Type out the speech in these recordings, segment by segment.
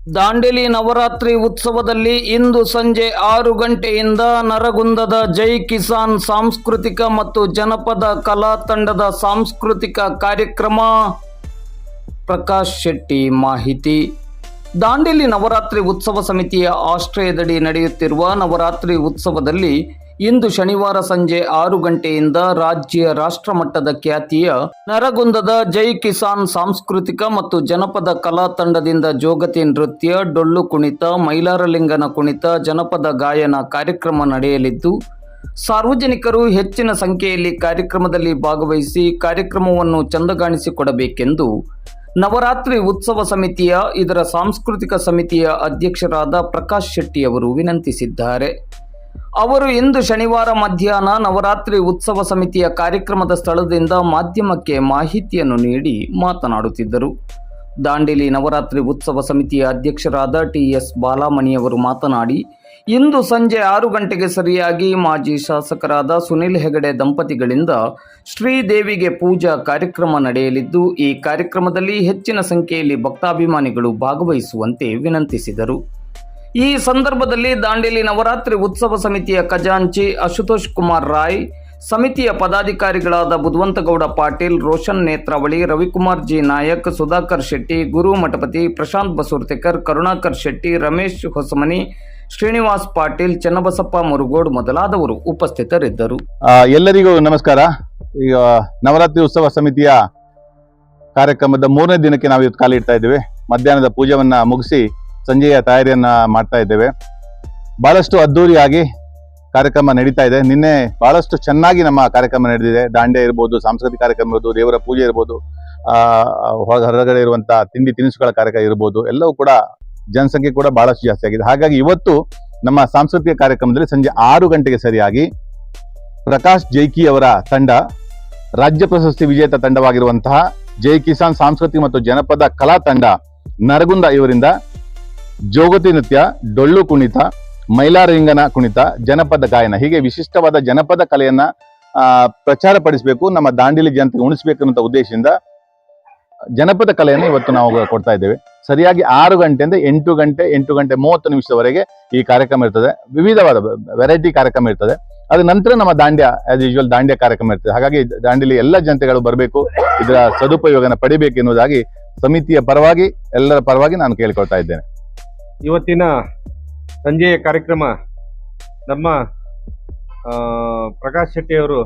ದಾಂಡೇಲಿ ನವರಾತ್ರಿ ಉತ್ಸವದಲ್ಲಿ ಇಂದು ಸಂಜೆ 6 ಗಂಟೆಯಿಂದ ನರಗುಂದದ ಜೈ ಕಿಸಾನ್ ಸಾಂಸ್ಕೃತಿಕ ಮತ್ತು ಜನಪದ ಕಲಾ ತಂಡದ ಸಾಂಸ್ಕೃತಿಕ ಕಾರ್ಯಕ್ರಮ. ಪ್ರಕಾಶ್ ಶೆಟ್ಟಿ ಮಾಹಿತಿ. ದಾಂಡೇಲಿ ನವರಾತ್ರಿ ಉತ್ಸವ ಸಮಿತಿಯ ಆಶ್ರಯದಡಿ ನಡೆಯುತ್ತಿರುವ ನವರಾತ್ರಿ ಉತ್ಸವದಲ್ಲಿ ಇಂದು ಶನಿವಾರ ಸಂಜೆ 6 ಗಂಟೆಯಿಂದ ರಾಜ್ಯ ರಾಷ್ಟ್ರಮಟ್ಟದ ಖ್ಯಾತಿಯ ನರಗುಂದದ ಜೈ ಕಿಸಾನ್ ಸಾಂಸ್ಕೃತಿಕ ಮತ್ತು ಜನಪದ ಕಲಾ ತಂಡದಿಂದ ಜೋಗತಿ ನೃತ್ಯ, ಡೊಳ್ಳು ಕುಣಿತ, ಮೈಲಾರಲಿಂಗನ ಕುಣಿತ, ಜನಪದ ಗಾಯನ ಕಾರ್ಯಕ್ರಮ ನಡೆಯಲಿದ್ದು, ಸಾರ್ವಜನಿಕರು ಹೆಚ್ಚಿನ ಸಂಖ್ಯೆಯಲ್ಲಿ ಕಾರ್ಯಕ್ರಮದಲ್ಲಿ ಭಾಗವಹಿಸಿ ಕಾರ್ಯಕ್ರಮವನ್ನು ಚಂದಗಾಣಿಸಿಕೊಡಬೇಕೆಂದು ನವರಾತ್ರಿ ಉತ್ಸವ ಸಮಿತಿಯ ಇದರ ಸಾಂಸ್ಕೃತಿಕ ಸಮಿತಿಯ ಅಧ್ಯಕ್ಷರಾದ ಪ್ರಕಾಶ್ ಶೆಟ್ಟಿ ಅವರು ವಿನಂತಿಸಿದ್ದಾರೆ. ಅವರು ಇಂದು ಶನಿವಾರ ಮಧ್ಯಾಹ್ನ ನವರಾತ್ರಿ ಉತ್ಸವ ಸಮಿತಿಯ ಕಾರ್ಯಕ್ರಮದ ಸ್ಥಳದಿಂದ ಮಾಧ್ಯಮಕ್ಕೆ ಮಾಹಿತಿಯನ್ನು ನೀಡಿ ಮಾತನಾಡುತ್ತಿದ್ದರು. ದಾಂಡೇಲಿ ನವರಾತ್ರಿ ಉತ್ಸವ ಸಮಿತಿಯ ಅಧ್ಯಕ್ಷರಾದ ಟಿ.ಎಸ್. ಬಾಲಮಣಿಯವರು ಮಾತನಾಡಿ, ಇಂದು ಸಂಜೆ 6 ಗಂಟೆಗೆ ಸರಿಯಾಗಿ ಮಾಜಿ ಶಾಸಕರಾದ ಸುನಿಲ್ ಹೆಗಡೆ ದಂಪತಿಗಳಿಂದ ಶ್ರೀದೇವಿಗೆ ಪೂಜಾ ಕಾರ್ಯಕ್ರಮ ನಡೆಯಲಿದ್ದು, ಈ ಕಾರ್ಯಕ್ರಮದಲ್ಲಿ ಹೆಚ್ಚಿನ ಸಂಖ್ಯೆಯಲ್ಲಿ ಭಕ್ತಾಭಿಮಾನಿಗಳು ಭಾಗವಹಿಸುವಂತೆ ವಿನಂತಿಸಿದರು. ಈ ಸಂದರ್ಭದಲ್ಲಿ ದಾಂಡೇಲಿ ನವರಾತ್ರಿ ಉತ್ಸವ ಸಮಿತಿಯ ಖಜಾಂಚಿ ಅಶುತೋಷ್ ಕುಮಾರ್ ರಾಯ್, ಸಮಿತಿಯ ಪದಾಧಿಕಾರಿಗಳಾದ ಬುದ್ವಂತಗೌಡ ಪಾಟೀಲ್, ರೋಷನ್ ನೇತ್ರಾವಳಿ, ರವಿಕುಮಾರ್ ಜಿ ನಾಯಕ್, ಸುಧಾಕರ್ ಶೆಟ್ಟಿ, ಗುರು ಮಠಪತಿ, ಪ್ರಶಾಂತ್ ಬಸೂರ್ತೆಕರ್, ಕರುಣಾಕರ್ ಶೆಟ್ಟಿ, ರಮೇಶ್ ಹೊಸಮನಿ, ಶ್ರೀನಿವಾಸ್ ಪಾಟೀಲ್, ಚನ್ನಬಸಪ್ಪ ಮುರುಗೋಡ್ ಮೊದಲಾದವರು ಉಪಸ್ಥಿತರಿದ್ದರು. ಎಲ್ಲರಿಗೂ ನಮಸ್ಕಾರ. ಈಗ ನವರಾತ್ರಿ ಉತ್ಸವ ಸಮಿತಿಯ ಕಾರ್ಯಕ್ರಮದ 3ನೇ ದಿನಕ್ಕೆ ನಾವು ಇವತ್ತು ಕಾಲಿಡ್ತಾ ಇದ್ದೇವೆ. ಮಧ್ಯಾಹ್ನದ ಪೂಜೆಯನ್ನ ಮುಗಿಸಿ ಸಂಜೆಯ ತಯಾರಿಯನ್ನ ಮಾಡ್ತಾ ಇದ್ದೇವೆ. ಬಹಳಷ್ಟು ಅದ್ದೂರಿಯಾಗಿ ಕಾರ್ಯಕ್ರಮ ನಡೀತಾ ಇದೆ. ನಿನ್ನೆ ಬಹಳಷ್ಟು ಚೆನ್ನಾಗಿ ನಮ್ಮ ಕಾರ್ಯಕ್ರಮ ನಡೆದಿದೆ. ದಾಂಡ್ಯ ಇರ್ಬೋದು, ಸಾಂಸ್ಕೃತಿಕ ಕಾರ್ಯಕ್ರಮ ಇರ್ಬೋದು, ದೇವರ ಪೂಜೆ ಇರ್ಬೋದು, ಹೊರಗಡೆ ಇರುವಂತ ತಿಂಡಿ ತಿನಿಸುಗಳ ಕಾರ್ಯಕ್ರಮ ಇರ್ಬೋದು, ಎಲ್ಲವೂ ಕೂಡ ಜನಸಂಖ್ಯೆ ಕೂಡ ಬಹಳಷ್ಟು ಜಾಸ್ತಿ ಆಗಿದೆ. ಹಾಗಾಗಿ ಇವತ್ತು ನಮ್ಮ ಸಾಂಸ್ಕೃತಿಕ ಕಾರ್ಯಕ್ರಮದಲ್ಲಿ ಸಂಜೆ 6 ಗಂಟೆಗೆ ಸರಿಯಾಗಿ ಪ್ರಕಾಶ್ ಜೈಕಿ ಅವರ ತಂಡ, ರಾಜ್ಯ ಪ್ರಶಸ್ತಿ ವಿಜೇತ ತಂಡವಾಗಿರುವಂತಹ ಜೈ ಕಿಸಾನ್ ಸಾಂಸ್ಕೃತಿಕ ಮತ್ತು ಜನಪದ ಕಲಾ ತಂಡ ನರಗುಂದ ಇವರಿಂದ ಜೋಗತಿ ನೃತ್ಯ, ಡೊಳ್ಳು ಕುಣಿತ, ಮೈಲಾರಲಿಂಗನ ಕುಣಿತ, ಜನಪದ ಗಾಯನ, ಹೀಗೆ ವಿಶಿಷ್ಟವಾದ ಜನಪದ ಕಲೆಯನ್ನ ಪ್ರಚಾರ ಪಡಿಸಬೇಕು, ನಮ್ಮ ದಾಂಡೇಲಿ ಜನತೆಗೆ ಉಣಿಸಬೇಕು ಅನ್ನೋ ಉದ್ದೇಶದಿಂದ ಜನಪದ ಕಲೆಯನ್ನು ಇವತ್ತು ನಾವು ಕೊಡ್ತಾ ಇದ್ದೇವೆ. ಸರಿಯಾಗಿ 6 ಗಂಟೆಯಿಂದ 8 ಗಂಟೆ 30 ಈ ಕಾರ್ಯಕ್ರಮ ಇರ್ತದೆ. ವಿವಿಧವಾದ ವೆರೈಟಿ ಕಾರ್ಯಕ್ರಮ ಇರ್ತದೆ. ಅದ ನಂತರ ನಮ್ಮ ದಾಂಡ್ಯ ಆಸ್ ಯೂಶುವಲ್ ದಾಂಡ್ಯ ಕಾರ್ಯಕ್ರಮ ಇರ್ತದೆ. ಹಾಗಾಗಿ ದಾಂಡೇಲಿ ಎಲ್ಲ ಜನತೆಗಳು ಬರಬೇಕು, ಇದರ ಸದುಪಯೋಗನ ಪಡಿಬೇಕು ಎನ್ನುವುದಾಗಿ ಸಮಿತಿಯ ಪರವಾಗಿ ಎಲ್ಲರ ಪರವಾಗಿ ನಾನು ಕೇಳಿಕೊಳ್ತಾ ಇದ್ದೇನೆ. ಇವತ್ತಿನ ಸಂಜೆಯ ಕಾರ್ಯಕ್ರಮ ನಮ್ಮ ಪ್ರಕಾಶ್ ಶೆಟ್ಟಿ ಅವರು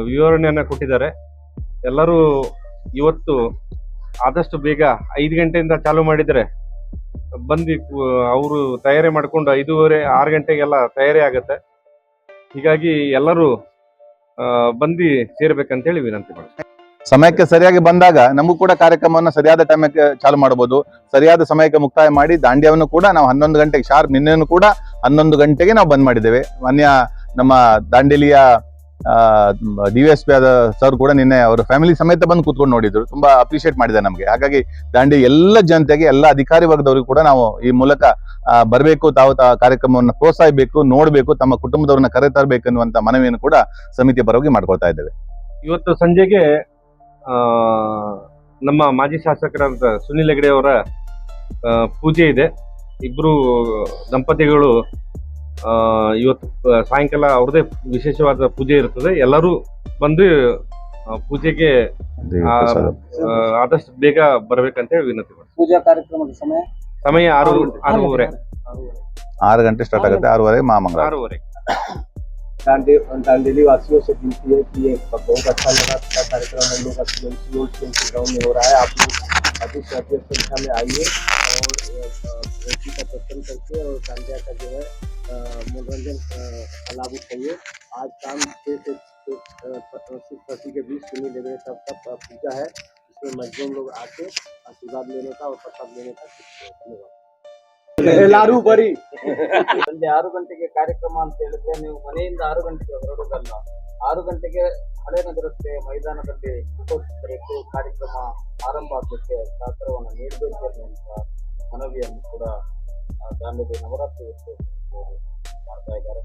ವಿವರಣೆಯನ್ನು ಕೊಟ್ಟಿದ್ದಾರೆ. ಎಲ್ಲರೂ ಇವತ್ತು ಆದಷ್ಟು ಬೇಗ 5 ಗಂಟೆಯಿಂದ ಚಾಲೂ ಮಾಡಿದರೆ ಬಂದು ಅವರು ತಯಾರಿ ಮಾಡಿಕೊಂಡು 5:30 6 ಗಂಟೆಗೆಲ್ಲ ತಯಾರಿ ಆಗುತ್ತೆ. ಹೀಗಾಗಿ ಎಲ್ಲರೂ ಬಂದು ಸೇರ್ಬೇಕಂತೇಳಿ ವಿನಂತಿ ಮಾಡ್ತೀನಿ. ಸಮಯಕ್ಕೆ ಸರಿಯಾಗಿ ಬಂದಾಗ ನಮಗೂ ಕೂಡ ಕಾರ್ಯಕ್ರಮವನ್ನು ಸರಿಯಾದ ಟೈಮಕ್ಕೆ ಚಾಲು ಮಾಡಬಹುದು. ಸರಿಯಾದ ಸಮಯಕ್ಕೆ ಮುಕ್ತಾಯ ಮಾಡಿ ದಾಂಡ್ಯವನ್ನು ಕೂಡ ನಾವು 11 ಗಂಟೆಗೆ ಶಾರ್ಪ್, ನಿನ್ನೆಯನ್ನು ಕೂಡ 11 ಗಂಟೆಗೆ ನಾವು ಬಂದ್ ಮಾಡಿದ್ದೇವೆ. ನಮ್ಮ ದಾಂಡೇಲಿಯ DSP ಆದ ಸರ್ ಕೂಡ ನಿನ್ನೆ ಅವರ ಫ್ಯಾಮಿಲಿ ಸಮೇತ ಬಂದು ಕೂತ್ಕೊಂಡು ನೋಡಿದ್ರು. ತುಂಬಾ ಅಪ್ರಿಶಿಯೇಟ್ ಮಾಡಿದ್ದಾರೆ ನಮಗೆ. ಹಾಗಾಗಿ ದಾಂಡೇಲಿ ಎಲ್ಲ ಜನತೆಗೆ, ಎಲ್ಲ ಅಧಿಕಾರಿ ವರ್ಗದವರಿಗೂ ಕೂಡ ನಾವು ಈ ಮೂಲಕ ಬರಬೇಕು, ತಾವು ಕಾರ್ಯಕ್ರಮವನ್ನು ಪ್ರೋತ್ಸಾಹಿಸಬೇಕು, ನೋಡಬೇಕು, ತಮ್ಮ ಕುಟುಂಬದವ್ರನ್ನ ಕರೆ ತರಬೇಕು ಅನ್ನುವಂತ ಮನವಿಯನ್ನು ಕೂಡ ಸಮಿತಿಯ ಪರವಾಗಿ ಮಾಡ್ಕೊಳ್ತಾ ಇದ್ದೇವೆ. ಇವತ್ತು ಸಂಜೆಗೆ ನಮ್ಮ ಮಾಜಿ ಶಾಸಕರಾದ ಸುನಿಲ್ ಹೆಗಡೆ ಅವರ ಪೂಜೆ ಇದೆ. ಇಬ್ರು ದಂಪತಿಗಳು ಇವತ್ತು ಸಾಯಂಕಾಲ ಅವ್ರದೇ ವಿಶೇಷವಾದ ಪೂಜೆ ಇರ್ತದೆ. ಎಲ್ಲರೂ ಬಂದು ಪೂಜೆಗೆ ಆದಷ್ಟು ಬೇಗ ಬರ್ಬೇಕಂತ ವಿನಂತಿ ಮಾಡ್ತೀನಿ. ಪೂಜಾ ಕಾರ್ಯಕ್ರಮದ ಸಮಯ 6:30 6 ಗಂಟೆ ಸ್ಟಾರ್ಟ್ ಆಗುತ್ತೆ, 6:30 ಮಹಾಮಂಗಳ. 6:30 दांडेली वासियों से विनती है कि ये बहुत अच्छा लगा कार्यक्रम हम लोग ग्राउंड में हो रहा है. आप लोग अधिक से अधिक संख्या में आइए और व्यक्ति का दर्शन करके और दांडिया का जो है मनोरंजन का लाभ उठाइए. आज शाम 6 से 6:30 के बीच सुनी लेने का पूजा है. इसमें मजदूर लोग आके आशीर्वाद लेने का और प्रसाद लेने का. धन्यवाद. ಎಲ್ಲರೂ ಬರಿ. ಸಂಜೆ 6 ಗಂಟೆಗೆ ಕಾರ್ಯಕ್ರಮ ಅಂತ ಹೇಳಿದ್ರೆ ನೀವು ಮನೆಯಿಂದ 6 ಗಂಟೆಗೆ ಹೊರಡುವುದಲ್ಲ, 6 ಗಂಟೆಗೆ ಹಳೆ ನಗರ ರಸ್ತೆ ಮೈದಾನದಲ್ಲಿ ಉಪಸ್ಥಿತರಿದ್ದು ಕಾರ್ಯಕ್ರಮ ಆರಂಭ ಆಗಲಿಕ್ಕೆ ಸಹಕಾರವನ್ನು ನೀಡಬೇಕು ಅನ್ನುವಂಥ ಮನವಿಯನ್ನು ಕೂಡ ದಾಂಡೇಲಿ ನವರಾತ್ರಿ ಮಾಡ್ತಾ ಇದ್ದಾರೆ.